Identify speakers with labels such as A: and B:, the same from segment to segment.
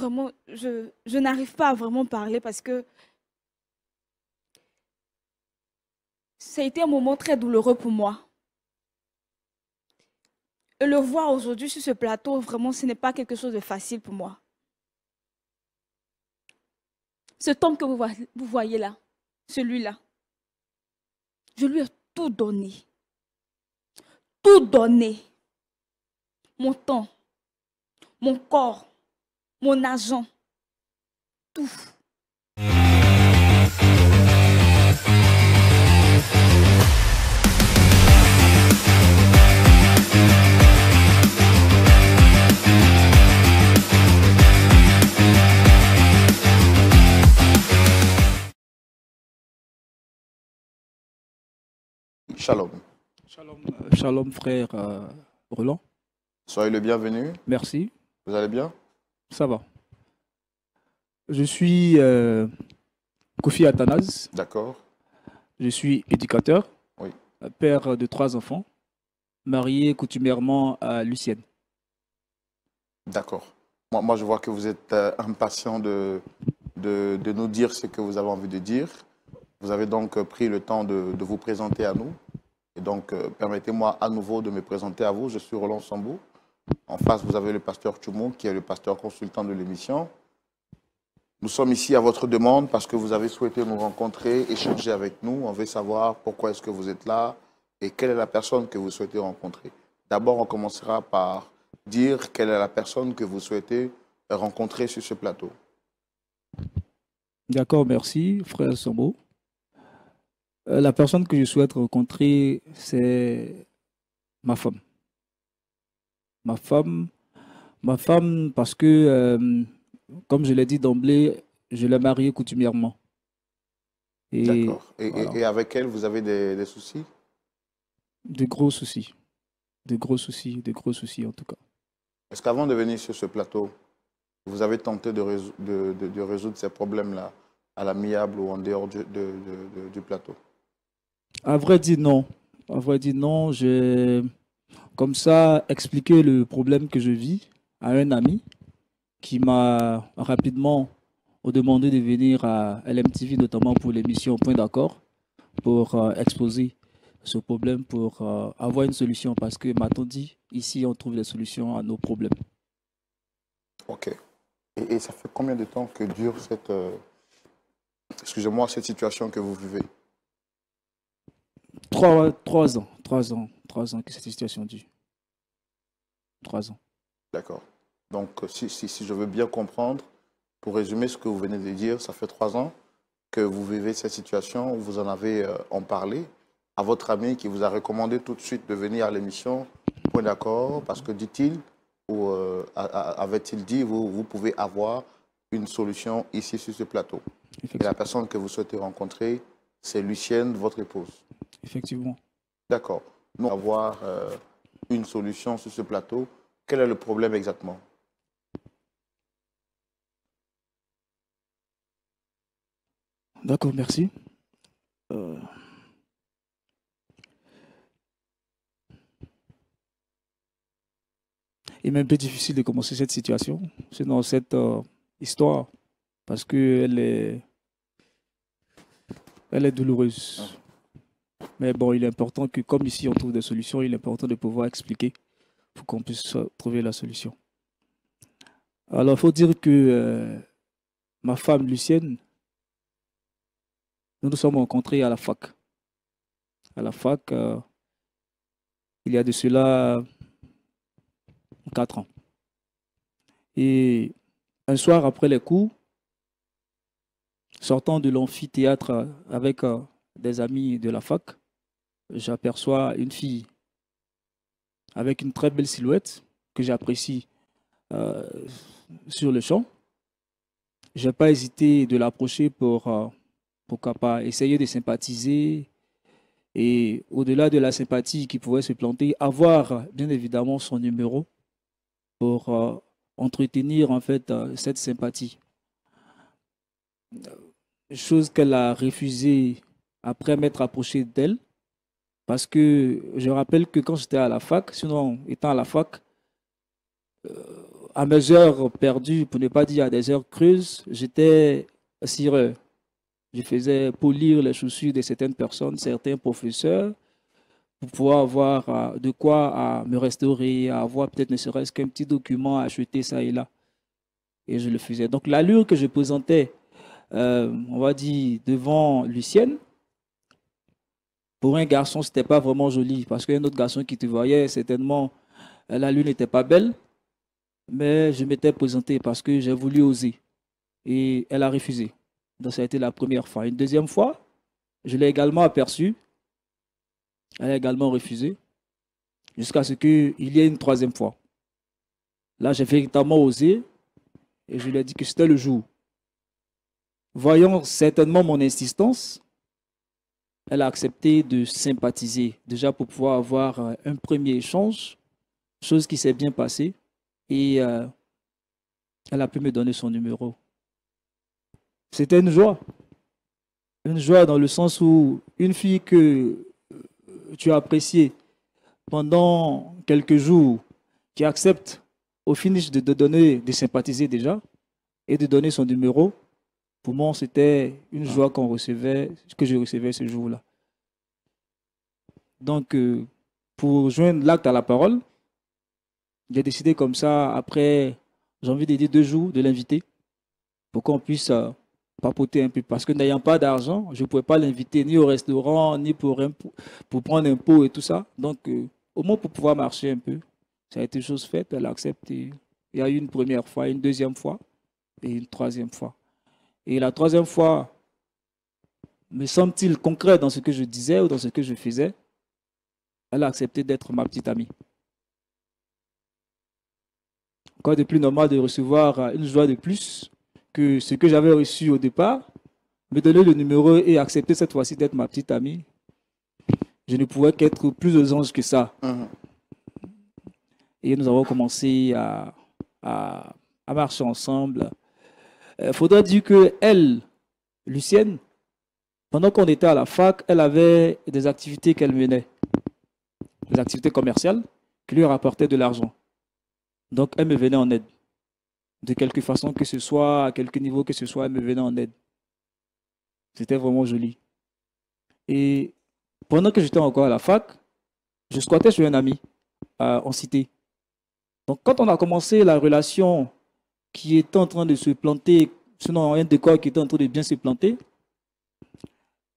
A: vraiment, je n'arrive pas à vraiment parler parce que ça a été un moment très douloureux pour moi. Et le voir aujourd'hui sur ce plateau, vraiment, ce n'est pas quelque chose de facile pour moi. Cet homme que vous voyez là, celui-là, je lui ai tout donné. Tout donné. Mon temps, mon corps, mon argent, tout.
B: Shalom.
C: Shalom, shalom frère Roland.
B: Soyez le bienvenu.
C: Merci.
B: Vous allez bien?
C: Ça va. Je suis Kofi Athanase.
B: D'accord.
C: Je suis éducateur,
B: Oui.
C: père de 3 enfants, marié coutumièrement à Lucienne.
B: D'accord. Moi, je vois que vous êtes impatient de nous dire ce que vous avez envie de dire. Vous avez donc pris le temps de vous présenter à nous. Et donc, permettez-moi à nouveau de me présenter à vous. Je suis Roland Sambou. En face, vous avez le pasteur Tchoumou, qui est le pasteur consultant de l'émission. Nous sommes ici à votre demande parce que vous avez souhaité nous rencontrer, échanger avec nous. On veut savoir pourquoi est-ce que vous êtes là et quelle est la personne que vous souhaitez rencontrer. D'abord, on commencera par dire quelle est la personne que vous souhaitez rencontrer sur ce plateau.
C: D'accord, merci, frère Sambo. La personne que je souhaite rencontrer, c'est ma femme. Ma femme parce que, comme je l'ai dit d'emblée, je l'ai mariée coutumièrement.
B: D'accord.
C: Voilà.
B: Et avec elle, vous avez des soucis?
C: De gros soucis. De gros soucis en tout cas.
B: Est-ce qu'avant de venir sur ce plateau, vous avez tenté de résoudre ces problèmes-là à l'amiable ou en dehors du plateau?
C: À vrai dire, non. À vrai dire, non. J'ai, comme ça, expliqué le problème que je vis à un ami qui m'a rapidement demandé de venir à LMTV, notamment pour l'émission Point d'accord, pour exposer ce problème, pour avoir une solution. Parce que, m'a-t-on dit, ici, on trouve des solutions à nos problèmes.
B: Ok. Et ça fait combien de temps que dure cette, excusez-moi, cette situation que vous vivez?
C: 3 ans. 3 ans que cette situation dure. 3 ans.
B: D'accord. Donc, si je veux bien comprendre, pour résumer ce que vous venez de dire, ça fait 3 ans que vous vivez cette situation, vous en avez en parlé à votre ami qui vous a recommandé tout de suite de venir à l'émission. Point d'accord, parce que dit-il, ou avait-il dit, vous pouvez avoir une solution ici sur ce plateau. Et la personne que vous souhaitez rencontrer, c'est Lucienne, votre épouse.
C: Effectivement.
B: D'accord. Nous allons avoir une solution sur ce plateau. Quel est le problème exactement?
C: D'accord, merci. Il m'est un peu difficile de commencer cette situation, sinon cette histoire, parce qu'elle est douloureuse. Mais bon, il est important que, comme ici on trouve des solutions, il est important de pouvoir expliquer pour qu'on puisse trouver la solution. Alors, il faut dire que ma femme Lucienne, nous nous sommes rencontrés à la fac. À la fac, il y a de cela 4 ans. Et un soir après les cours, sortant de l'amphithéâtre avec des amis de la fac, j'aperçois une fille avec une très belle silhouette que j'apprécie sur le champ. Je n'ai pas hésité de l'approcher pourquoi pas essayer de sympathiser et au-delà de la sympathie qui pouvait se planter, avoir bien évidemment son numéro pour entretenir en fait cette sympathie. Chose qu'elle a refusée après m'être approché d'elle, parce que je rappelle que quand j'étais à la fac, sinon étant à la fac, à mes heures perdues, pour ne pas dire à des heures creuses, j'étais cireur. Je faisais polir les chaussures de certaines personnes, certains professeurs, pour pouvoir avoir de quoi me restaurer, avoir peut-être ne serait-ce qu'un petit document à acheter ça et là. Et je le faisais. Donc l'allure que je présentais, on va dire, devant Lucienne, pour un garçon, c'était pas vraiment joli, parce qu'un autre garçon qui te voyait, certainement, l'allure n'était pas belle, mais je m'étais présenté parce que j'ai voulu oser. Et elle a refusé. Donc ça a été la première fois. Une deuxième fois, je l'ai également aperçue. Elle a également refusé. Jusqu'à ce qu'il y ait une troisième fois. Là, j'ai véritablement osé et je lui ai dit que c'était le jour. Voyant certainement mon insistance, elle a accepté de sympathiser, déjà pour pouvoir avoir un premier échange, chose qui s'est bien passée. Et elle a pu me donner son numéro. C'était une joie. Une joie dans le sens où une fille que tu as appréciée pendant quelques jours, qui accepte au finish de donner, de sympathiser déjà et de donner son numéro, pour moi, c'était une joie qu'on recevait, que je recevais ce jour-là. Donc, pour joindre l'acte à la parole, j'ai décidé comme ça, après, j'ai envie de dire 2 jours, de l'inviter pour qu'on puisse papoter un peu. Parce que n'ayant pas d'argent, je ne pouvais pas l'inviter ni au restaurant, ni pour prendre un pot et tout ça. Donc, au moins pour pouvoir marcher un peu. Ça a été chose faite, elle a accepté. Il y a eu une première fois, une deuxième fois et une troisième fois. Et la troisième fois, me semble-t-il concret dans ce que je disais ou dans ce que je faisais, elle a accepté d'être ma petite amie. Quoi de plus normal de recevoir une joie de plus que ce que j'avais reçu au départ, me donner le numéro et accepter cette fois-ci d'être ma petite amie. Je ne pouvais qu'être plus aux anges que ça. Et nous avons commencé à marcher ensemble. Il faudrait dire que elle, Lucienne, pendant qu'on était à la fac, elle avait des activités qu'elle menait, des activités commerciales qui lui rapportaient de l'argent. Donc, elle me venait en aide. De quelque façon que ce soit, à quelque niveau que ce soit, elle me venait en aide. C'était vraiment joli. Et pendant que j'étais encore à la fac, je squattais chez un ami en cité. Donc, quand on a commencé la relation qui était en train de se planter, sinon un décor qui était en train de bien se planter,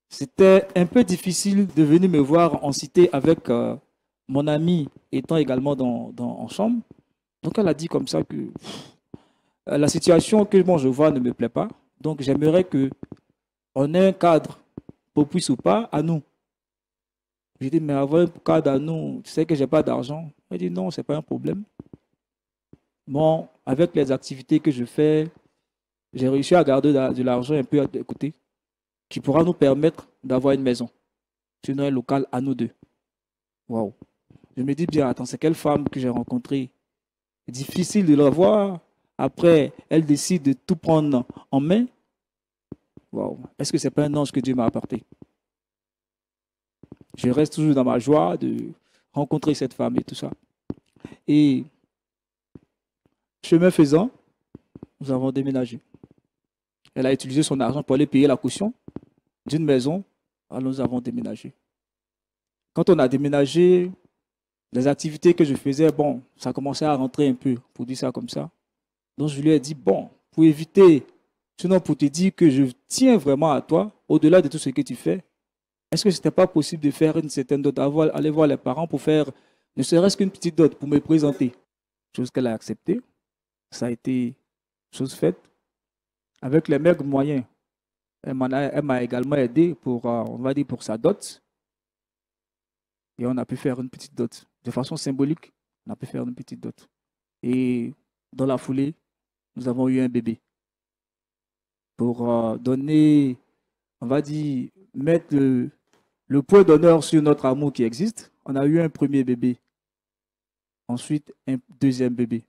C: c'était un peu difficile de venir me voir en cité avec mon ami étant également en chambre. Donc, elle a dit comme ça que la situation que moi je vois ne me plaît pas. Donc, j'aimerais qu'on ait un cadre, propice ou pas, à nous. J'ai dit, mais avoir un cadre à nous, tu sais que je n'ai pas d'argent. Elle dit, non, ce n'est pas un problème. Bon, avec les activités que je fais, j'ai réussi à garder de l'argent un peu à côté qui pourra nous permettre d'avoir une maison, sinon un local à nous deux. Waouh. Je me dis bien, attends, c'est quelle femme que j'ai rencontrée? Difficile de la voir. Après, elle décide de tout prendre en main. Waouh. Est-ce que ce n'est pas un ange que Dieu m'a apporté? Je reste toujours dans ma joie de rencontrer cette femme et tout ça. Et chemin faisant, nous avons déménagé. Elle a utilisé son argent pour aller payer la caution d'une maison. Alors nous avons déménagé. Quand on a déménagé, les activités que je faisais, bon, ça commençait à rentrer un peu, pour dire ça comme ça. Donc je lui ai dit, bon, pour éviter, sinon pour te dire que je tiens vraiment à toi, au-delà de tout ce que tu fais, est-ce que ce n'était pas possible de faire une certaine dot, aller voir les parents pour faire ne serait-ce qu'une petite dot pour me présenter? Chose qu'elle a acceptée. Ça a été chose faite. Avec les maigres moyens, elle m'a également aidé pour, on va dire, pour sa dot. Et on a pu faire une petite dot. De façon symbolique, on a pu faire une petite dot. Et dans la foulée, nous avons eu un bébé. Pour donner, on va dire, mettre le point d'honneur sur notre amour qui existe, on a eu un premier bébé. Ensuite, un deuxième bébé.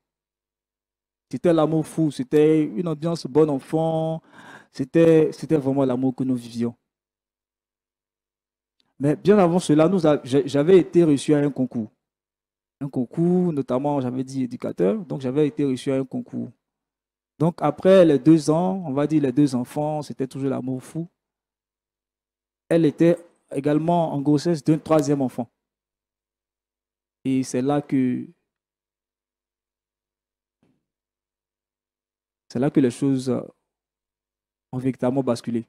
C: C'était l'amour fou, c'était une ambiance bon enfant, c'était vraiment l'amour que nous vivions. Mais bien avant cela, j'avais été reçu à un concours. un concours, notamment, j'avais dit éducateur, donc j'avais été reçu à un concours. Donc après les 2 ans, on va dire les 2 enfants, c'était toujours l'amour fou. Elle était également en grossesse d'un 3e enfant. Et c'est là que les choses ont véritablement basculé.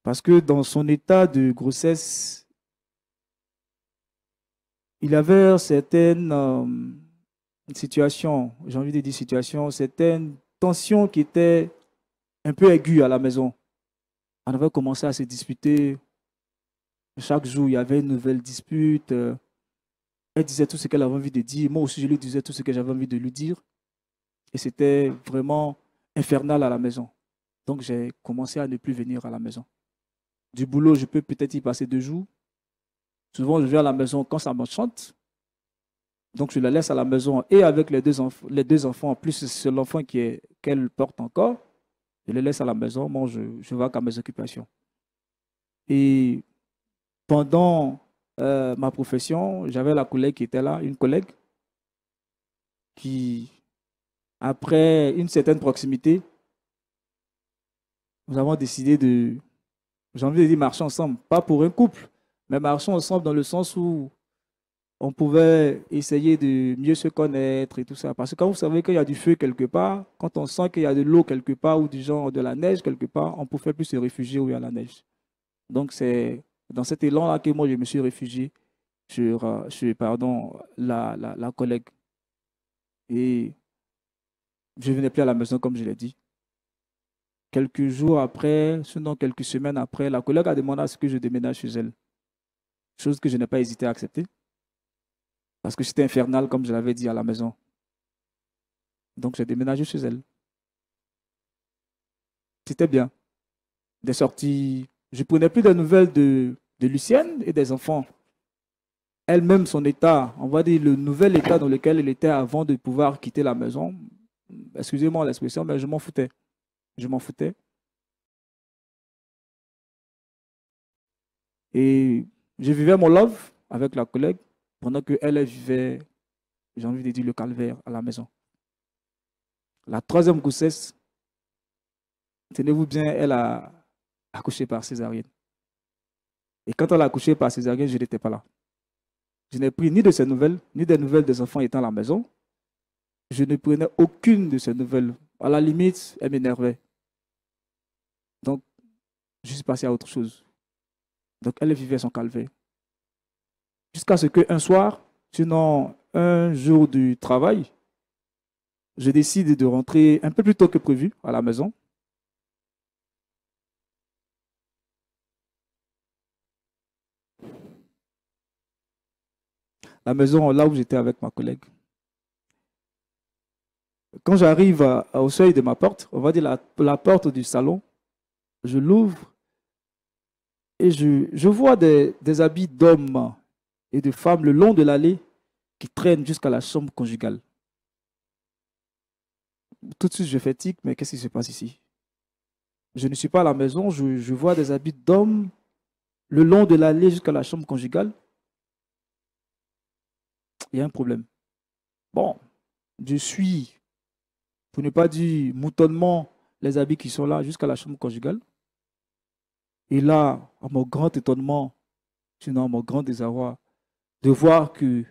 C: Parce que dans son état de grossesse, il avait certaines situations, j'ai envie de dire situations, certaines tensions qui étaient un peu aiguës à la maison. On avait commencé à se disputer. Chaque jour, il y avait une nouvelle dispute. Elle disait tout ce qu'elle avait envie de dire. Moi aussi, je lui disais tout ce que j'avais envie de lui dire. Et c'était vraiment infernal à la maison. Donc, j'ai commencé à ne plus venir à la maison. Du boulot, je peux peut-être y passer 2 jours. Souvent, je viens à la maison quand ça me chante. Donc, je la laisse à la maison et avec les deux enfants, en plus, c'est l'enfant qu'elle porte encore. Je les laisse à la maison. Moi, je vais à mes occupations. Et pendant ma profession, j'avais la collègue qui était là, une collègue qui, après une certaine proximité, nous avons décidé de, j'ai envie de dire, marcher ensemble. Pas pour un couple, mais marcher ensemble dans le sens où on pouvait essayer de mieux se connaître et tout ça. Parce que quand vous savez qu'il y a du feu quelque part, quand on sent qu'il y a de l'eau quelque part ou du genre de la neige quelque part, on ne pouvait plus se réfugier où il y a la neige. Donc c'est dans cet élan-là que moi je me suis réfugié sur pardon, la collègue. Et je ne venais plus à la maison comme je l'ai dit. Quelques jours après, sinon quelques semaines après, la collègue a demandé à ce que je déménage chez elle. Chose que je n'ai pas hésité à accepter. Parce que c'était infernal, comme je l'avais dit à la maison. Donc, j'ai déménagé chez elle. C'était bien. Des sorties. Je ne prenais plus de nouvelles de Lucienne et des enfants. Elle-même, son état, on va dire le nouvel état dans lequel elle était avant de pouvoir quitter la maison. Excusez-moi l'expression, mais je m'en foutais. Je m'en foutais. Et je vivais mon love avec la collègue pendant qu'elle vivait, j'ai envie de dire, le calvaire à la maison. La 3e grossesse, tenez-vous bien, elle a accouché par césarienne. Et quand elle a accouché par césarienne, je n'étais pas là. Je n'ai pris ni de ses nouvelles, ni des nouvelles des enfants étant à la maison. Je ne prenais aucune de ses nouvelles. À la limite, elle m'énervait. Donc, je suis passé à autre chose. Donc, elle vivait son calvaire. Jusqu'à ce qu'un soir, sinon un jour du travail, je décide de rentrer un peu plus tôt que prévu à la maison. La maison là où j'étais avec ma collègue. Quand j'arrive au seuil de ma porte, on va dire la porte du salon, je l'ouvre et je vois des habits d'hommes et de femmes le long de l'allée qui traînent jusqu'à la chambre conjugale. Tout de suite, je fais tic, mais qu'est-ce qui se passe ici? Je ne suis pas à la maison, je vois des habits d'hommes le long de l'allée jusqu'à la chambre conjugale. Il y a un problème. Bon, je suis, pour ne pas dire moutonnement, les habits qui sont là jusqu'à la chambre conjugale. Et là, à mon grand étonnement, sinon à mon grand désarroi, de voir que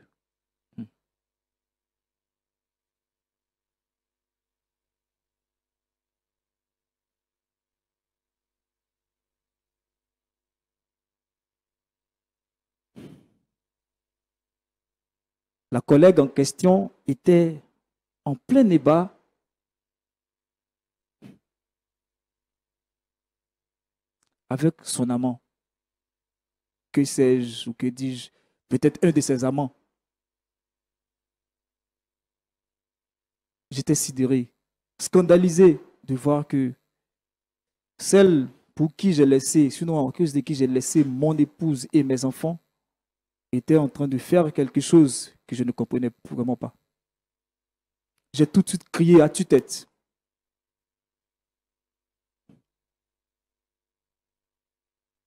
C: la collègue en question était en plein débat avec son amant. Que sais-je ou que dis-je? Peut-être un de ses amants. J'étais sidéré, scandalisé de voir que celle pour qui j'ai laissé, sinon à cause de qui j'ai laissé mon épouse et mes enfants, était en train de faire quelque chose que je ne comprenais vraiment pas. J'ai tout de suite crié à tue-tête.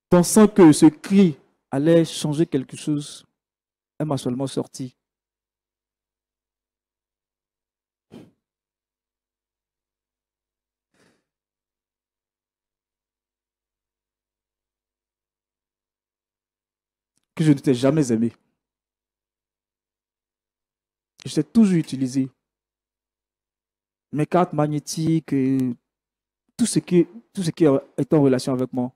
C: Pensant que ce cri allait changer quelque chose, Elle m'a seulement sorti. Que je ne t'ai jamais aimé. Je t'ai toujours utilisé. Mes cartes magnétiques, tout ce qui est en relation avec moi.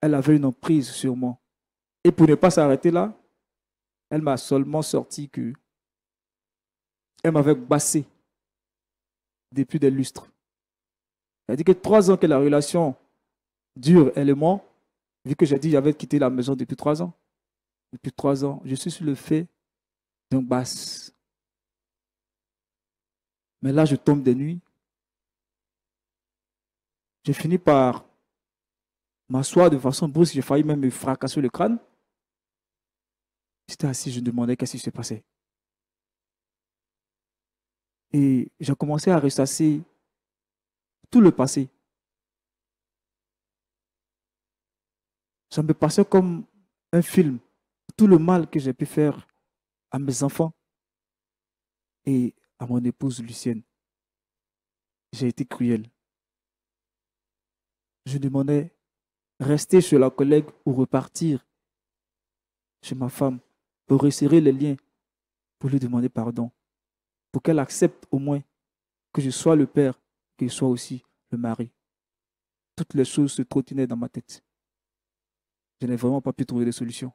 C: Elle avait une emprise sur moi. Et pour ne pas s'arrêter là, elle m'a seulement sorti que elle m'avait bassé depuis des lustres. Elle a dit que 3 ans que la relation dure, elle et moi, vu que j'ai dit que j'avais quitté la maison depuis 3 ans. Depuis 3 ans, je suis sur le fait d'un basse. Mais là, je tombe des nuits. J'ai fini par m'asseoir de façon brusque. J'ai failli même me fracasser le crâne. J'étais assis, je me demandais qu'est-ce qui se passait. Et j'ai commencé à ressasser tout le passé. Ça me passait comme un film. Tout le mal que j'ai pu faire à mes enfants et à mon épouse Lucienne. J'ai été cruel. Je demandais rester chez la collègue ou repartir chez ma femme pour resserrer les liens, pour lui demander pardon, pour qu'elle accepte au moins que je sois le père, que je sois aussi le mari. Toutes les choses se trottinaient dans ma tête. Je n'ai vraiment pas pu trouver de solution.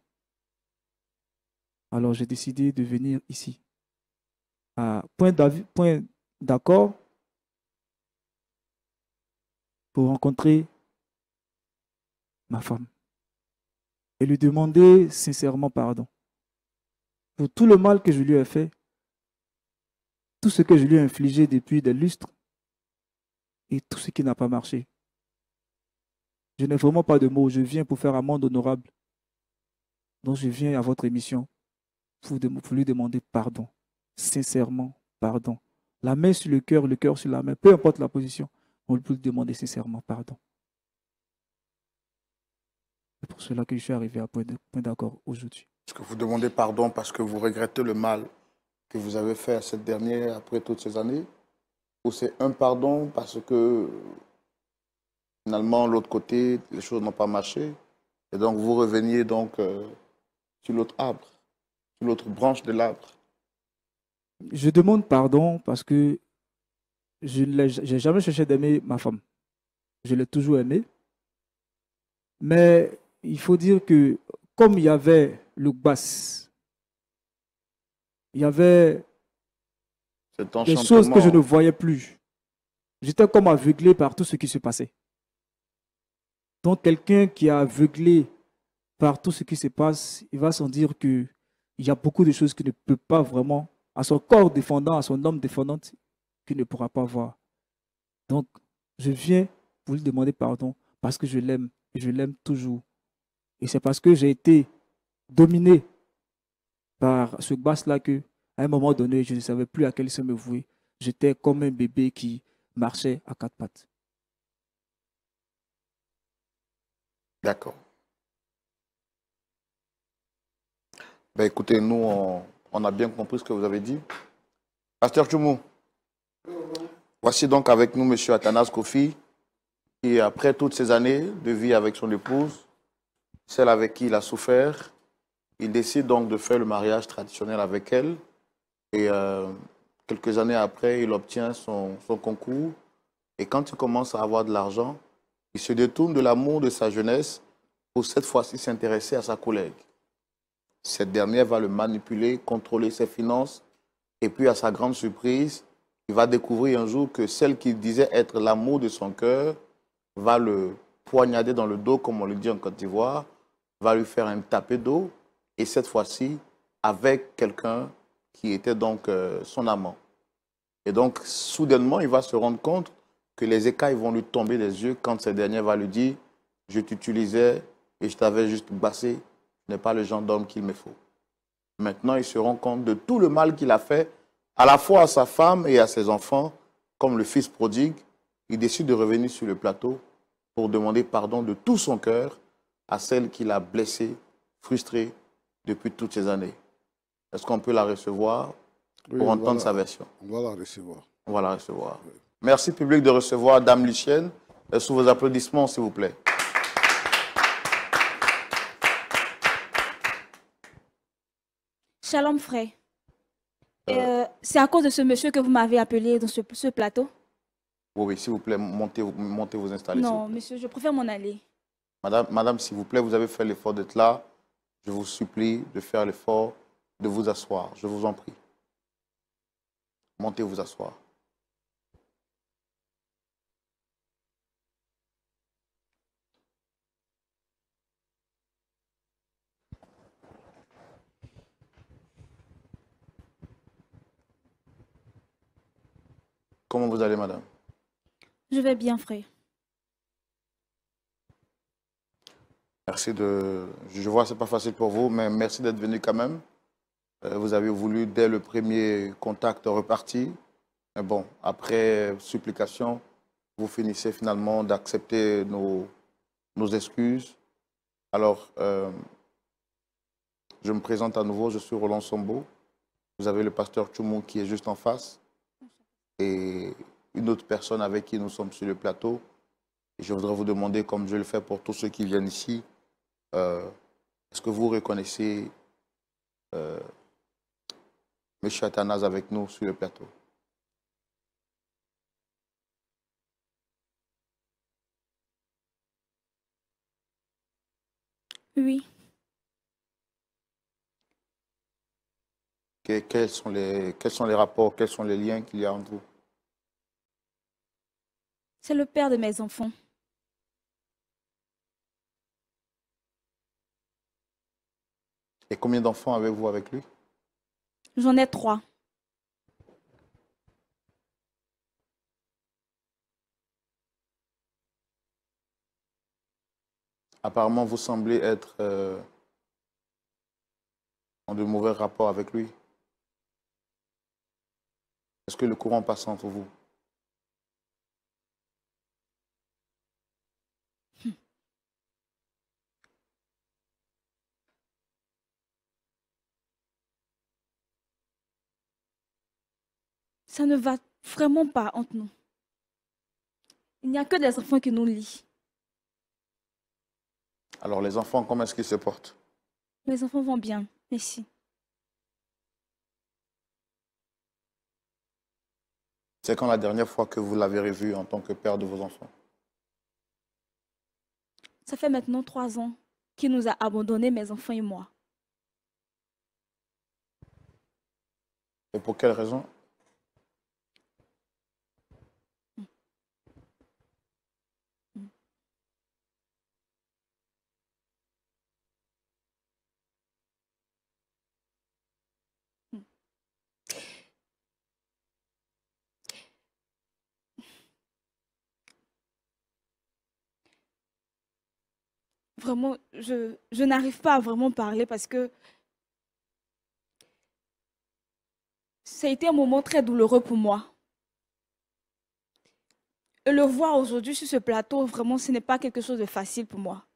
C: Alors j'ai décidé de venir ici. À point d'accord pour rencontrer ma femme et lui demander sincèrement pardon pour tout le mal que je lui ai fait, tout ce que je lui ai infligé depuis des lustres et tout ce qui n'a pas marché. Je n'ai vraiment pas de mots. Je viens pour faire un monde honorable. Donc je viens à votre émission pour lui demander pardon. Sincèrement, pardon. La main sur le cœur sur la main, peu importe la position, on peut lui demander sincèrement pardon. C'est pour cela que je suis arrivé à point d'accord aujourd'hui.
B: Est-ce que vous demandez pardon parce que vous regrettez le mal que vous avez fait à cette dernière après toutes ces années? Ou c'est un pardon parce que finalement, de l'autre côté, les choses n'ont pas marché et donc vous reveniez donc sur l'autre arbre, sur l'autre branche de l'arbre?
C: Je demande pardon parce que je n'ai jamais cherché d'aimer ma femme. Je l'ai toujours aimée. Mais il faut dire que comme il y avait le basse, il y avait des choses que je ne voyais plus. J'étais comme aveuglé par tout ce qui se passait. Donc quelqu'un qui est aveuglé par tout ce qui se passe, il va s'en dire qu'il y a beaucoup de choses qu'il ne peut pas vraiment, à son corps défendant, à son âme défendante, qu'il ne pourra pas voir. Donc, je viens pour lui demander pardon parce que je l'aime et je l'aime toujours. Et c'est parce que j'ai été dominé par ce basse-là que, à un moment donné, je ne savais plus à quel se me vouer. J'étais comme un bébé qui marchait à 4 pattes.
B: D'accord. Ben écoutez, nous, on a bien compris ce que vous avez dit. Pasteur Tchoumou, voici donc avec nous M. Athanas Kofi, qui, après toutes ces années de vie avec son épouse, celle avec qui il a souffert, il décide donc de faire le mariage traditionnel avec elle. Et quelques années après, il obtient son concours. Et quand il commence à avoir de l'argent, il se détourne de l'amour de sa jeunesse pour cette fois-ci s'intéresser à sa collègue. Cette dernière va le manipuler, contrôler ses finances. Et puis, à sa grande surprise, il va découvrir un jour que celle qui disait être l'amour de son cœur va le poignarder dans le dos, comme on le dit en Côte d'Ivoire, va lui faire un tapé d'eau, et cette fois-ci, avec quelqu'un qui était donc son amant. Et donc, soudainement, il va se rendre compte que les écailles vont lui tomber des yeux quand cette dernière va lui dire « Je t'utilisais et je t'avais juste bassé, ce n'est pas le genre d'homme qu'il me faut. » Maintenant, il se rend compte de tout le mal qu'il a fait, à la fois à sa femme et à ses enfants, comme le fils prodigue. Il décide de revenir sur le plateau pour demander pardon de tout son cœur à celle qu'il a blessée, frustrée depuis toutes ces années. Est-ce qu'on peut la recevoir
D: Oui,
B: pour entendre sa version?
D: On va la recevoir.
B: On va la recevoir.
D: Oui.
B: Merci, public, de recevoir Dame Lucienne. Sous vos applaudissements, s'il vous plaît.
A: Shalom, frère. C'est à cause de ce monsieur que vous m'avez appelé dans ce plateau?
B: Oui, oui, s'il vous plaît, montez vous installer.
A: Non, monsieur, je préfère m'en aller.
B: Madame, s'il vous plaît, vous avez fait l'effort d'être là. Je vous supplie de faire l'effort de vous asseoir. Je vous en prie. Montez vous asseoir. Comment vous allez, madame?
A: Je vais bien, frère.
B: Merci de... Je vois que ce n'est pas facile pour vous, mais merci d'être venu quand même. Vous avez voulu, dès le premier contact, repartir. Mais bon, après supplication, vous finissez finalement d'accepter nos excuses. Alors, je me présente à nouveau, je suis Roland Sombo. Vous avez le pasteur Tchoumou qui est juste en face. Et une autre personne avec qui nous sommes sur le plateau. Et je voudrais vous demander, comme je le fais pour tous ceux qui viennent ici, est-ce que vous reconnaissez M. Athanase avec nous sur le plateau?
A: Oui.
B: Quels sont les rapports, quels sont les liens qu'il y a entre vous?
A: C'est le père de mes enfants.
B: Et combien d'enfants avez-vous avec lui?
A: J'en ai 3.
B: Apparemment, vous semblez être en de mauvais rapports avec lui. Est-ce que le courant passe entre vous?
A: Ça ne va vraiment pas entre nous. Il n'y a que des enfants qui nous lient.
B: Alors, les enfants, comment est-ce qu'ils se portent?
A: Mes enfants vont bien, merci.
B: C'est quand la dernière fois que vous l'avez revu en tant que père de vos enfants?
A: Ça fait maintenant 3 ans qu'il nous a abandonnés, mes enfants et moi.
B: Et pour quelle raison?
A: Vraiment, je n'arrive pas à vraiment parler parce que ça a été un moment très douloureux pour moi. Et le voir aujourd'hui sur ce plateau, vraiment, ce n'est pas quelque chose de facile pour moi.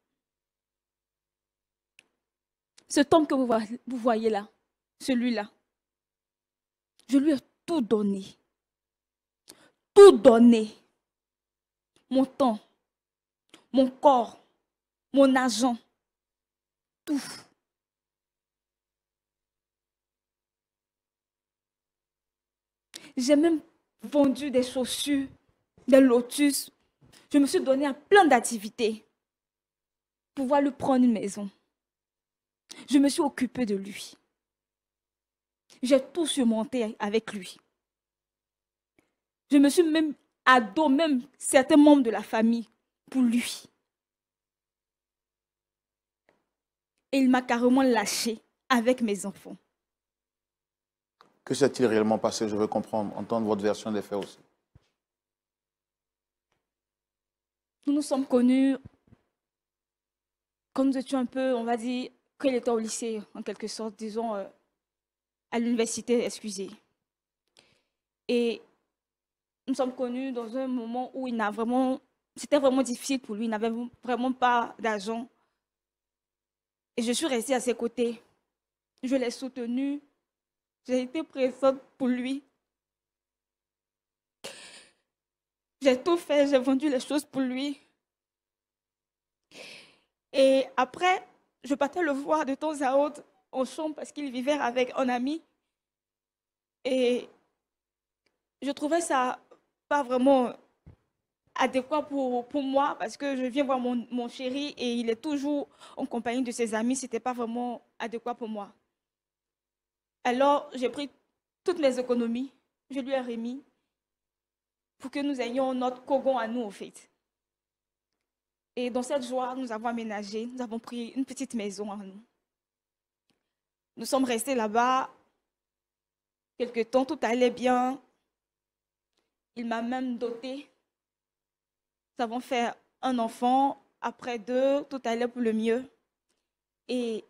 A: Cet homme que vous voyez là, celui-là, je lui ai tout donné. Tout donné. Mon temps, mon corps, mon argent, tout. J'ai même vendu des chaussures, des lotus. Je me suis donné à plein d'activités pour pouvoir lui prendre une maison. Je me suis occupée de lui. J'ai tout surmonté avec lui. Je me suis même ado, même certains membres de la famille pour lui. Et il m'a carrément lâché avec mes enfants.
B: Que s'est-il réellement passé? Je veux comprendre, entendre votre version des faits aussi.
A: Nous nous sommes connus quand nous étions un peu, on va dire, quand il était au lycée, en quelque sorte, disons, à l'université, excusez. Et nous sommes connus dans un moment où c'était vraiment difficile pour lui, il n'avait vraiment pas d'argent. Et je suis restée à ses côtés Je l'ai soutenu. J'ai été présente pour lui. J'ai tout fait, j'ai vendu les choses pour lui. Et après, je partais le voir de temps à autre en chambre parce qu'il vivait avec un ami. Et je trouvais ça pas vraiment adéquat pour moi parce que je viens voir mon chéri et il est toujours en compagnie de ses amis. Ce n'était pas vraiment adéquat pour moi. Alors, j'ai pris toutes mes économies, je lui ai remis pour que nous ayons notre cogon à nous, au fait. Et dans cette joie, nous avons aménagé, nous avons pris une petite maison à nous. Nous sommes restés là-bas quelque temps, tout allait bien. Il m'a même doté. Nous avons fait un enfant, après 2, tout allait pour le mieux. Et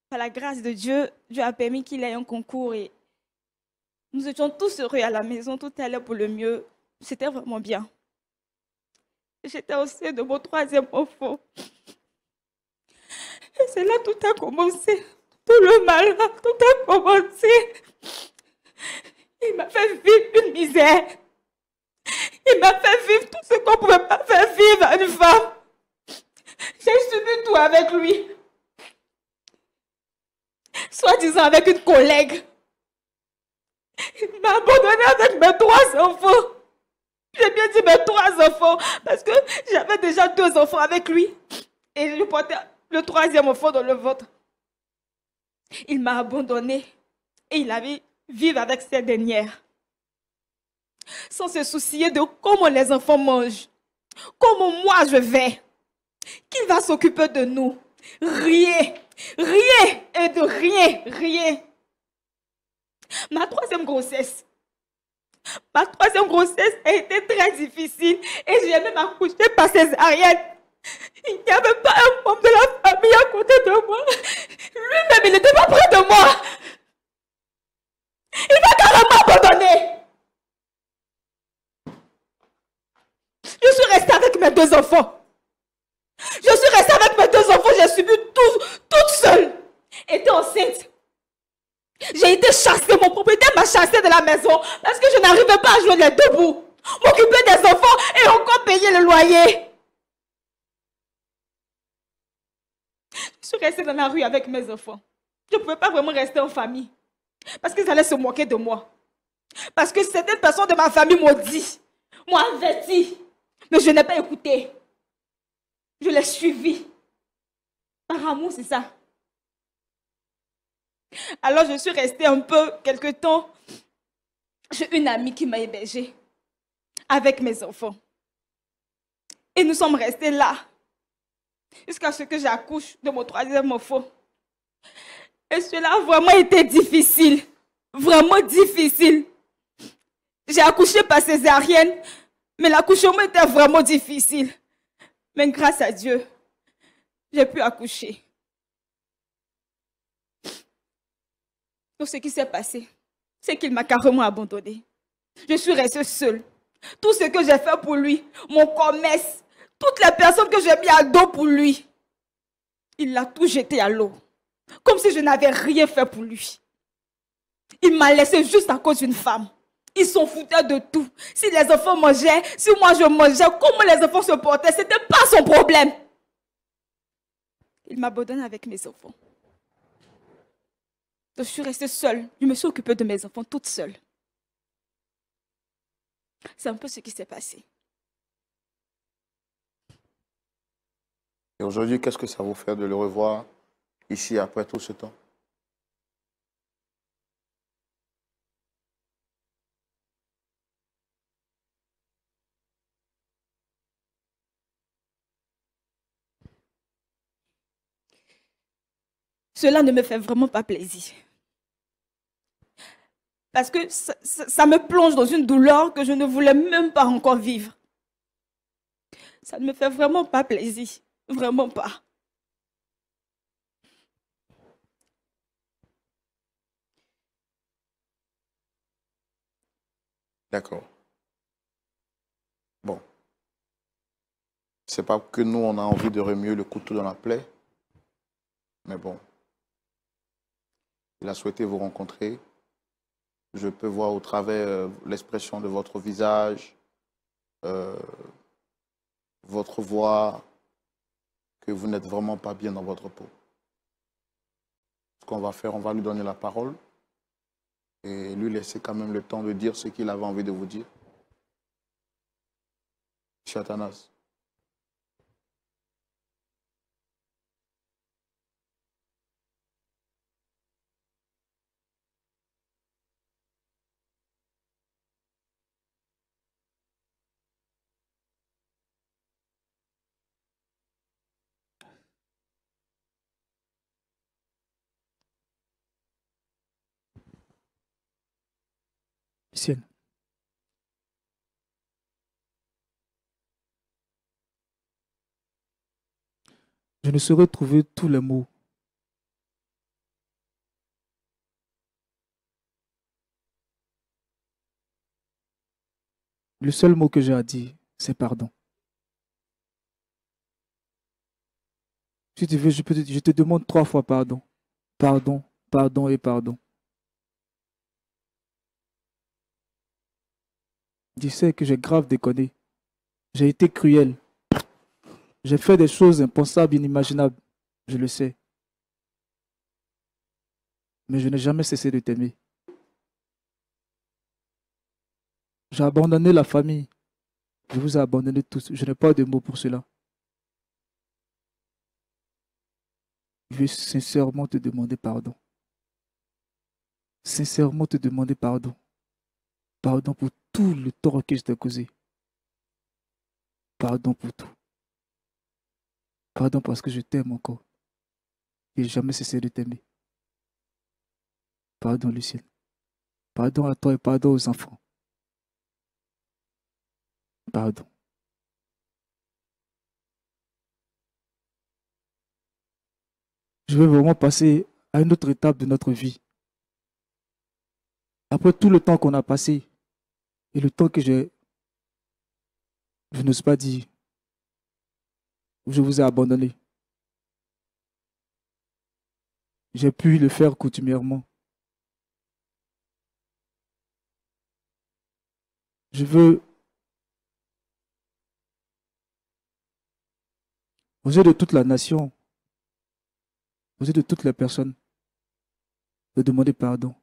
A: par la grâce de Dieu, Dieu a permis qu'il ait un concours et nous étions tous heureux à la maison, tout allait pour le mieux. C'était vraiment bien. J'étais au sein de mon 3e enfant. Et c'est là tout a commencé. Tout le mal, tout a commencé. Il m'a fait vivre une misère. Il m'a fait vivre tout ce qu'on ne pouvait pas faire vivre à une femme. J'ai subi tout avec lui. Soi-disant avec une collègue. Il m'a abandonné avec mes 3 enfants. J'ai bien dit mes 3 enfants parce que j'avais déjà 2 enfants avec lui. Et je portais le 3e enfant dans le ventre. Il m'a abandonné et il avait vivre avec ces dernières. Sans se soucier de comment les enfants mangent, comment moi je vais, qui va s'occuper de nous. Rien, rien et de rien, rien. Ma 3e grossesse a été très difficile et j'ai même accouché par césarienne. Il n'y avait pas un membre de la famille à côté de moi. Lui-même, il n'était pas près de moi. Il m'a carrément abandonné. Je suis restée avec mes 2 enfants. J'ai subi tout, toute seule. J'étais enceinte. J'ai été chassée, mon propriétaire m'a chassée de la maison parce que je n'arrivais pas à jouer les 2 bouts. M'occuper des enfants et encore payer le loyer. Je suis restée dans la rue avec mes enfants. Je ne pouvais pas vraiment rester en famille parce qu'ils allaient se moquer de moi. Parce que certaines personnes de ma famille m'ont dit, m'ont averti, mais je n'ai pas écouté. Je l'ai suivi. Par amour, c'est ça. Alors je suis restée un peu, quelque temps. J'ai une amie qui m'a hébergée avec mes enfants. Et nous sommes restés là jusqu'à ce que j'accouche de mon 3e enfant. Et cela a vraiment été difficile. Vraiment difficile. J'ai accouché par césarienne, mais l'accouchement était vraiment difficile. Mais grâce à Dieu, j'ai pu accoucher. Donc ce qui s'est passé, c'est qu'il m'a carrément abandonnée. Je suis restée seule. Tout ce que j'ai fait pour lui, mon commerce, toutes les personnes que j'ai mis à dos pour lui, il l'a tout jeté à l'eau. Comme si je n'avais rien fait pour lui. Il m'a laissé juste à cause d'une femme. Ils s'en foutaient de tout. Si les enfants mangeaient, si moi je mangeais, comment les enfants se portaient, ce n'était pas son problème. Il m'abandonne avec mes enfants. Donc, je suis restée seule. Je me suis occupée de mes enfants toute seule. C'est un peu ce qui s'est passé.
B: Et aujourd'hui, qu'est-ce que ça vous fait de le revoir ici après tout ce temps?
A: Cela ne me fait vraiment pas plaisir. Parce que ça me plonge dans une douleur que je ne voulais même pas encore vivre. Ça ne me fait vraiment pas plaisir. Vraiment pas.
B: D'accord. Bon. C'est pas que nous, on a envie de remuer le couteau dans la plaie. Mais bon. Il a souhaité vous rencontrer. Je peux voir au travers l'expression de votre visage, votre voix, que vous n'êtes vraiment pas bien dans votre peau. Ce qu'on va faire, on va lui donner la parole et lui laisser quand même le temps de dire ce qu'il avait envie de vous dire. Monsieur Athanas.
C: Lucienne. Je ne saurais trouver tous les mots. Le seul mot que j'ai à dire, c'est pardon. Si tu veux, je te demande 3 fois pardon. Pardon, pardon et pardon. Je sais que j'ai grave déconné. J'ai été cruel. J'ai fait des choses impensables, inimaginables. Je le sais. Mais je n'ai jamais cessé de t'aimer. J'ai abandonné la famille. Je vous ai abandonné tous. Je n'ai pas de mots pour cela. Je veux sincèrement te demander pardon. Sincèrement te demander pardon. Pardon pour tout le tort que je t'ai causé. Pardon pour tout. Pardon parce que je t'aime encore. Et jamais cessé de t'aimer. Pardon, Lucienne. Pardon à toi et pardon aux enfants. Pardon. Je veux vraiment passer à une autre étape de notre vie. Après tout le temps qu'on a passé et le temps que je n'ose pas dire, où je vous ai abandonné. J'ai pu le faire coutumièrement. Je veux, aux yeux de toute la nation, aux yeux de toutes les personnes, de demander pardon,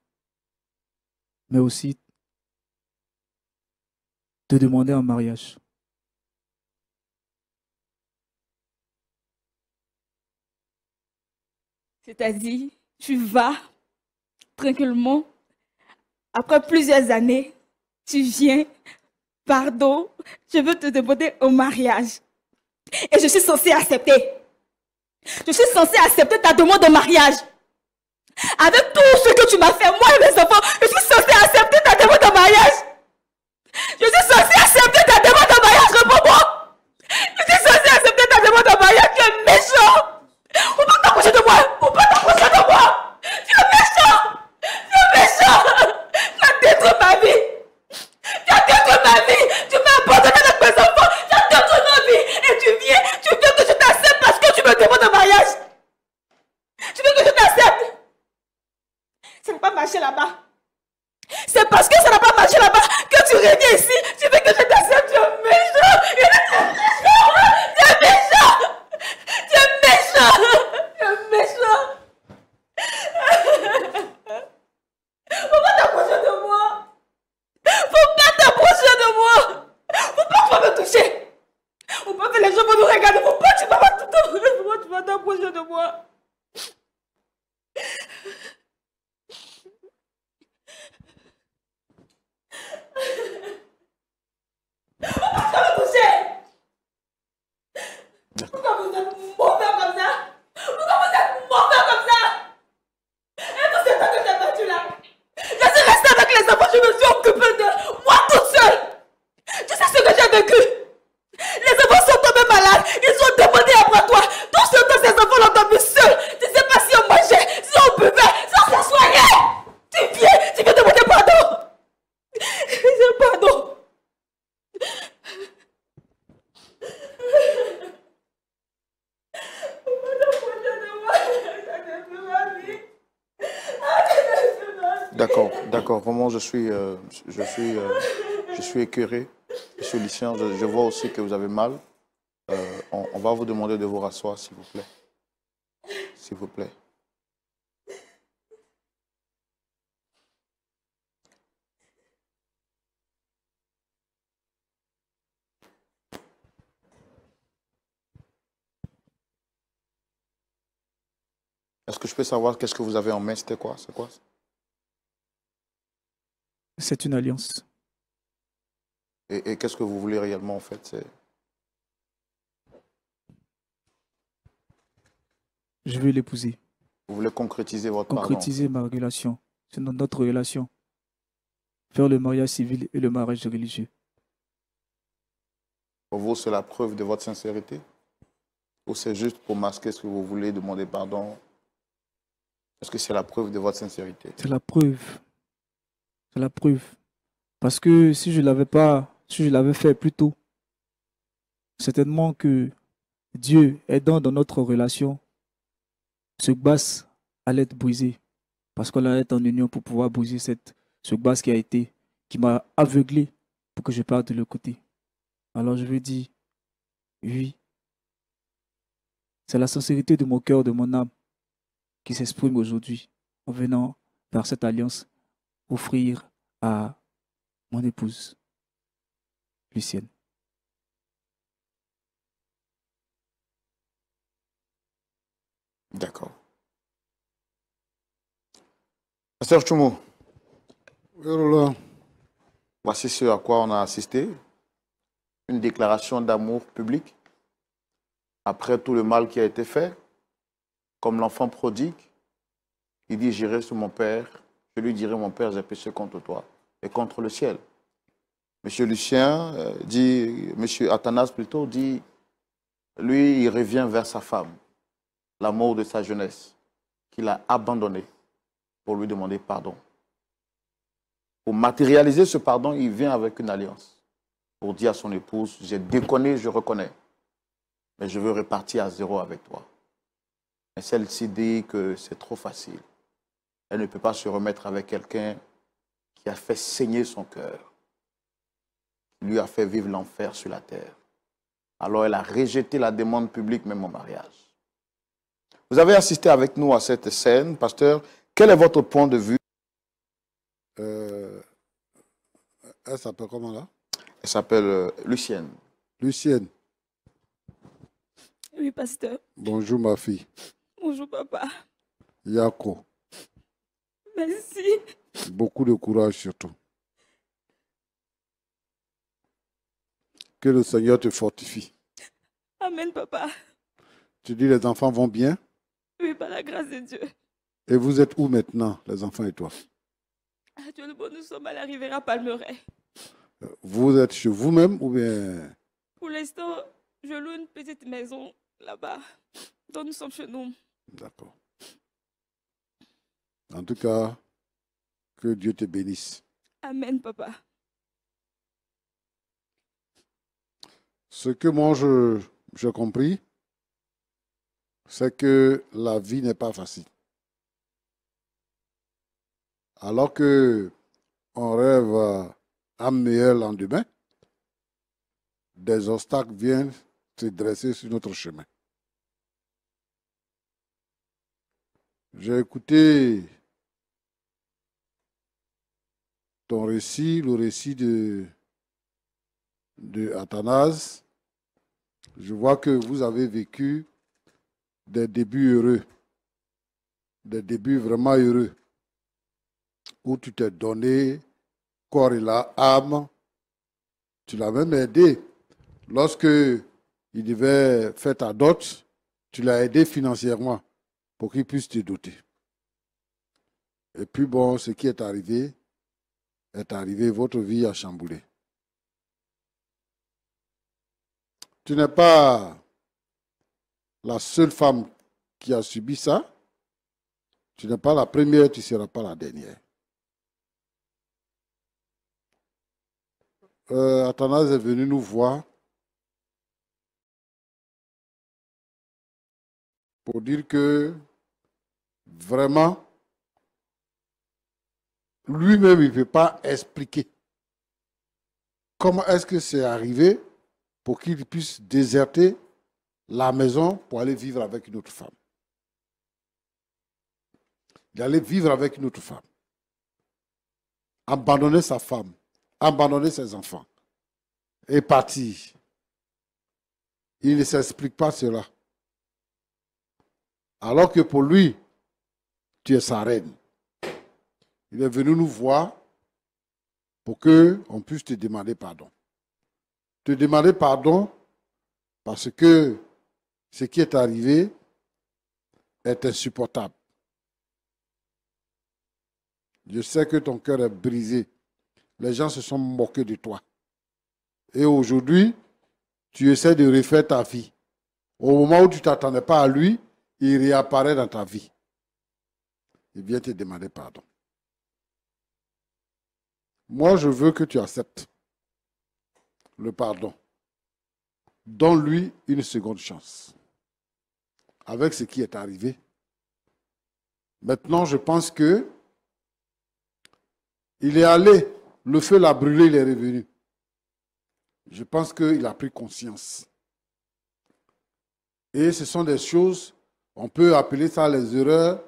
C: mais aussi de demander un mariage.
A: C'est-à-dire, tu vas tranquillement, après plusieurs années, tu viens, pardon, je veux te demander au mariage. Et je suis censée accepter. Je suis censée accepter ta demande de mariage. Avec tout ce que tu m'as fait, moi et mes enfants, je suis censée accepter ta demande de mariage. Je suis censée accepter ta demande de mariage, réponds-moi. Je suis censée accepter ta demande de mariage, tu es méchant. Faut pas t'approcher de moi. Faut pas t'approcher de moi. Tu es méchant. Tu es méchant. Tu as détruit ma vie. Tu as détruit ma vie. Tu m'as abandonné avec mes enfants. Tu as détruit ma vie. Et tu veux que je t'accepte parce que tu me demandes un mariage. Tu veux que je t'accepte. Ça n'a pas marché là-bas. C'est parce que ça n'a pas marché là-bas que tu reviens ici. Tu veux que je t'accepte. Tu es méchant. Tu es méchant. Tu es méchant. Tu es méchant. Faut pas t'approcher de moi. Faut pas t'approcher de moi. Faut pas que tu vas me toucher. Faut pas que les gens vont nous regarder. Faut pas que tu vas t'approcher de moi. Pourquoi tu vas me toucher? Pourquoi vous êtes mauvais comme ça? Pourquoi vous êtes mauvais comme ça? Et tout ce temps que j'ai battu là, je suis restée avec les enfants, je me suis occupée de moi toute seule. Tu sais ce que j'ai vécu? Les enfants sont tombés malades, ils ont demandé après toi. Tout ce temps, ces enfants l'ont tombé seuls.
B: D'accord, d'accord. Vraiment, je suis écœuré. Monsieur Lucien, je vois aussi que vous avez mal. On va vous demander de vous rasseoir, s'il vous plaît. S'il vous plaît. Est-ce que je peux savoir qu'est-ce que vous avez en main? C'était quoi? C'est quoi?
C: C'est une alliance.
B: Et qu'est-ce que vous voulez réellement, en fait?
C: Je veux l'épouser.
B: Vous voulez concrétiser votre pardon?
C: Concrétiser ma relation. C'est notre relation. Faire le mariage civil et le mariage religieux.
B: Pour vous, c'est la preuve de votre sincérité? Ou c'est juste pour masquer ce que vous voulez demander pardon? Est-ce que c'est la preuve de votre sincérité?
C: C'est la preuve. C'est la preuve. Parce que si je l'avais pas, si je l'avais fait plus tôt, certainement que Dieu aidant dans notre relation, ce base allait être brisé. Parce qu'on allait être en union pour pouvoir briser ce base qui m'a aveuglé pour que je parte de l'autre côté. Alors je veux dire, oui, c'est la sincérité de mon cœur, de mon âme qui s'exprime aujourd'hui en venant vers cette alliance offrir à mon épouse, Lucienne.
B: D'accord. Pasteur Choumo, voici ce à quoi on a assisté. Une déclaration d'amour public après tout le mal qui a été fait. Comme l'enfant prodigue, il dit, j'irai sur mon père, je lui dirai, mon père, j'ai péché contre toi et contre le ciel. Monsieur Lucien dit, monsieur Athanas plutôt dit, lui, il revient vers sa femme, l'amour de sa jeunesse, qu'il a abandonné pour lui demander pardon. Pour matérialiser ce pardon, il vient avec une alliance pour dire à son épouse, j'ai déconné, je reconnais, mais je veux repartir à zéro avec toi. Mais celle-ci dit que c'est trop facile. Elle ne peut pas se remettre avec quelqu'un qui a fait saigner son cœur, qui lui a fait vivre l'enfer sur la terre. Alors elle a rejeté la demande publique même au mariage. Vous avez assisté avec nous à cette scène, pasteur. Quel est votre point de vue?
D: Elle s'appelle comment là?
B: Elle s'appelle Lucienne.
D: Lucienne.
A: Oui, pasteur.
D: Bonjour ma fille.
A: Bonjour, papa.
D: Yako.
A: Merci.
D: Beaucoup de courage surtout. Que le Seigneur te fortifie.
A: Amen, papa.
D: Tu dis les enfants vont bien?
A: Oui, par la grâce de Dieu.
D: Et vous êtes où maintenant, les enfants et toi?
A: Actuellement, nous sommes à la Riviera Palmeraie.
D: Vous êtes chez vous-même ou bien...
A: Pour l'instant, je loue une petite maison là-bas. Donc nous sommes chez nous.
D: D'accord. En tout cas, que Dieu te bénisse.
A: Amen, papa.
D: Ce que moi j'ai compris, c'est que la vie n'est pas facile. Alors que on rêve à un meilleur lendemain, des obstacles viennent se dresser sur notre chemin. J'ai écouté ton récit, le récit de Athanase. Je vois que vous avez vécu des débuts heureux, des débuts vraiment heureux, où tu t'es donné corps et âme. Tu l'as même aidé. Lorsque il devait faire ta dot, tu l'as aidé financièrement pour qu'il puisse te doter. Et puis bon, ce qui est arrivé, votre vie a chamboulé. Tu n'es pas la seule femme qui a subi ça. Tu n'es pas la première, tu ne seras pas la dernière. Athanase est venu nous voir pour dire que vraiment, lui-même, il ne peut pas expliquer comment est-ce que c'est arrivé pour qu'il puisse déserter la maison pour aller vivre avec une autre femme. Il allait vivre avec une autre femme. Abandonner sa femme, abandonner ses enfants et partir. Il ne s'explique pas cela. Alors que pour lui, tu es sa reine. Il est venu nous voir pour qu'on puisse te demander pardon. Te demander pardon parce que ce qui est arrivé est insupportable. Je sais que ton cœur est brisé. Les gens se sont moqués de toi. Et aujourd'hui, tu essaies de refaire ta vie. Au moment où tu ne t'attendais pas à lui, il réapparaît dans ta vie. Il vient te demander pardon. Moi, je veux que tu acceptes le pardon. Donne-lui une seconde chance. Avec ce qui est arrivé. Maintenant, je pense que il est allé, le feu l'a brûlé, il est revenu. Je pense qu'il a pris conscience. Et ce sont des choses, on peut appeler ça les erreurs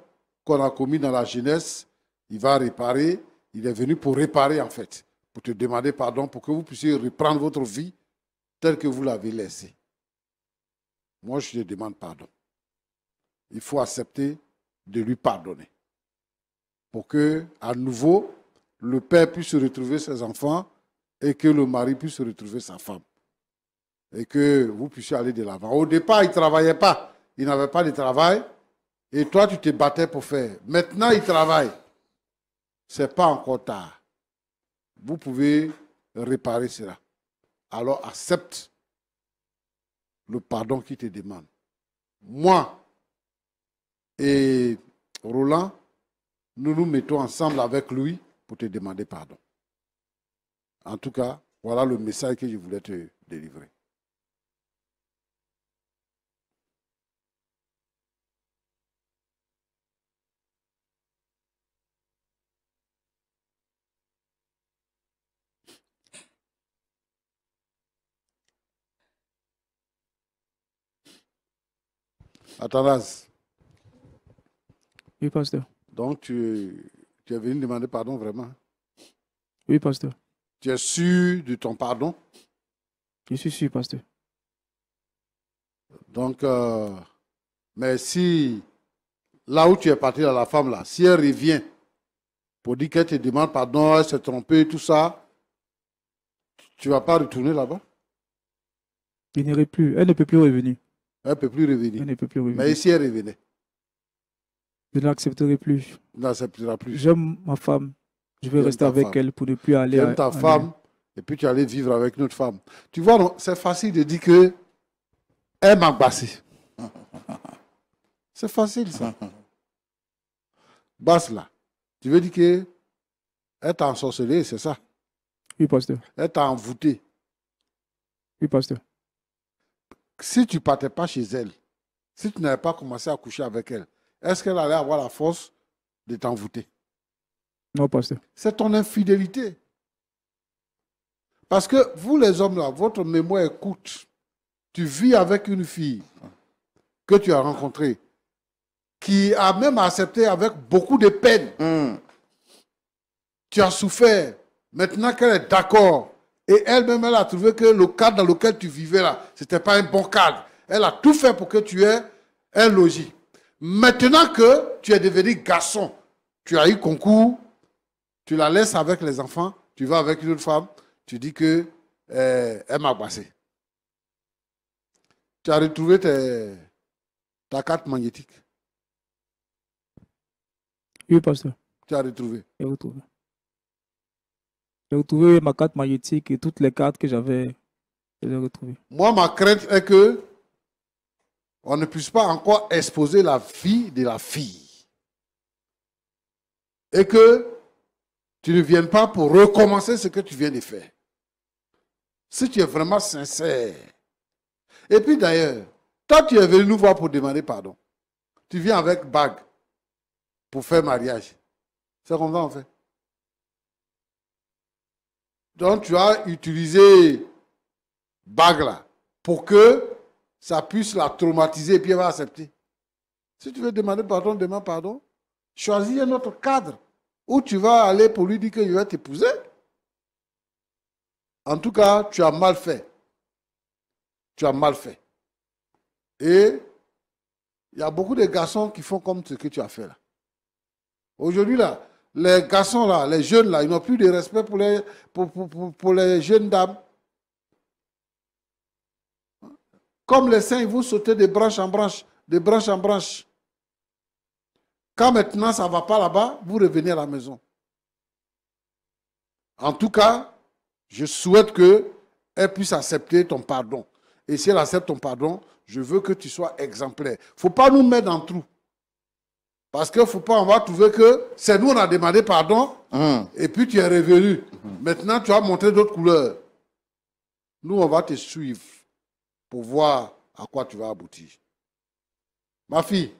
D: qu'on a commises dans la jeunesse. Il va réparer. Il est venu pour réparer en fait, pour te demander pardon, pour que vous puissiez reprendre votre vie telle que vous l'avez laissée. Moi, je te demande pardon. Il faut accepter de lui pardonner. Pour que, à nouveau, le père puisse retrouver ses enfants et que le mari puisse retrouver sa femme. Et que vous puissiez aller de l'avant. Au départ, il ne travaillait pas. Il n'avait pas de travail. Et toi, tu te battais pour faire. Maintenant, il travaille. Ce n'est pas encore tard. Vous pouvez réparer cela. Alors accepte le pardon qu'il te demande. Moi et Roland, nous nous mettons ensemble avec lui pour te demander pardon. En tout cas, voilà le message que je voulais te délivrer. Athanas.
C: Oui, pasteur.
D: Donc, tu es venu demander pardon vraiment?
C: Oui, pasteur.
D: Tu es sûr de ton pardon?
C: Je suis sûr, pasteur.
D: Donc, mais si, là où tu es parti à la femme, là, si elle revient pour dire qu'elle te demande pardon, elle s'est trompée, tout ça, tu ne vas pas retourner là-bas?
C: Il n'irait plus. Elle ne peut plus revenir.
D: Elle ne peut plus revenir.
C: Elle ne peut plus revenir.
D: Mais si elle revenait?
C: Je n'accepterai plus.
D: Tu n'accepteras plus.
C: J'aime ma femme. Je vais rester avec elle pour ne plus aller.
D: Tu aimes ta femme et puis tu allais vivre avec une autre femme. Tu vois, c'est facile de dire que elle m'a bassé. C'est facile ça. Basse là. Tu veux dire que elle t'a ensorcelé, c'est ça?
C: Oui, pasteur.
D: Elle t'a envoûté.
C: Oui, pasteur.
D: Si tu ne partais pas chez elle, si tu n'avais pas commencé à coucher avec elle, est-ce qu'elle allait avoir la force de t'envoûter?
C: Non, pasteur.
D: C'est ton infidélité. Parce que vous les hommes là, votre mémoire est courte. Tu vis avec une fille que tu as rencontrée, qui a même accepté avec beaucoup de peine. Tu as souffert. Maintenant qu'elle est d'accord, et elle-même, elle a trouvé que le cadre dans lequel tu vivais là, ce n'était pas un bon cadre. Elle a tout fait pour que tu aies un logis. Maintenant que tu es devenu garçon, tu as eu concours, tu la laisses avec les enfants, tu vas avec une autre femme, tu dis que elle m'a passé. Tu as retrouvé ta carte magnétique.
C: Oui, pasteur.
D: Tu as retrouvé.
C: J'ai retrouvé. J'ai retrouvé ma carte magnétique et toutes les cartes que j'avais, je les ai retrouvées.
D: Moi, ma crainte est que on ne puisse pas encore exposer la vie de la fille. Et que tu ne viennes pas pour recommencer ce que tu viens de faire. Si tu es vraiment sincère. Et puis d'ailleurs, toi tu es venu nous voir pour demander pardon. Tu viens avec bague pour faire mariage. C'est comme ça on fait. Donc, tu as utilisé bague là pour que ça puisse la traumatiser et puis elle va accepter. Si tu veux demander pardon, demande pardon. Choisis un autre cadre où tu vas aller pour lui dire qu'il va t'épouser. En tout cas, tu as mal fait. Tu as mal fait. Et il y a beaucoup de garçons qui font comme ce que tu as fait là. Aujourd'hui, là, les garçons là, les jeunes là, ils n'ont plus de respect pour les jeunes dames. Comme les saints, ils vont sauter de branche en branche, de branche en branche. Quand maintenant ça ne va pas là-bas, vous revenez à la maison. En tout cas, je souhaite qu'elle puisse accepter ton pardon. Et si elle accepte ton pardon, je veux que tu sois exemplaire. Il ne faut pas nous mettre dans le trou. Parce qu'il ne faut pas, on va trouver que c'est nous, on a demandé pardon, et puis tu es revenu. Maintenant, tu as montré d'autres couleurs. Nous, on va te suivre pour voir à quoi tu vas aboutir. Ma fille,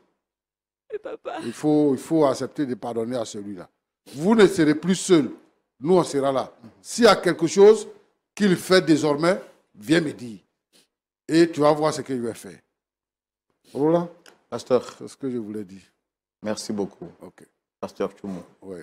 A: Papa.
D: il faut accepter de pardonner à celui-là. Vous ne serez plus seul. Nous, on sera là. S'il y a quelque chose qu'il fait désormais, viens me dire. Et tu vas voir ce qu'il va faire. Roland,
B: Pasteur,
D: c'est ce que je voulais dire.
B: merci beaucoup.
D: Ok.
B: Pasteur Tchoumou.
D: Ouais.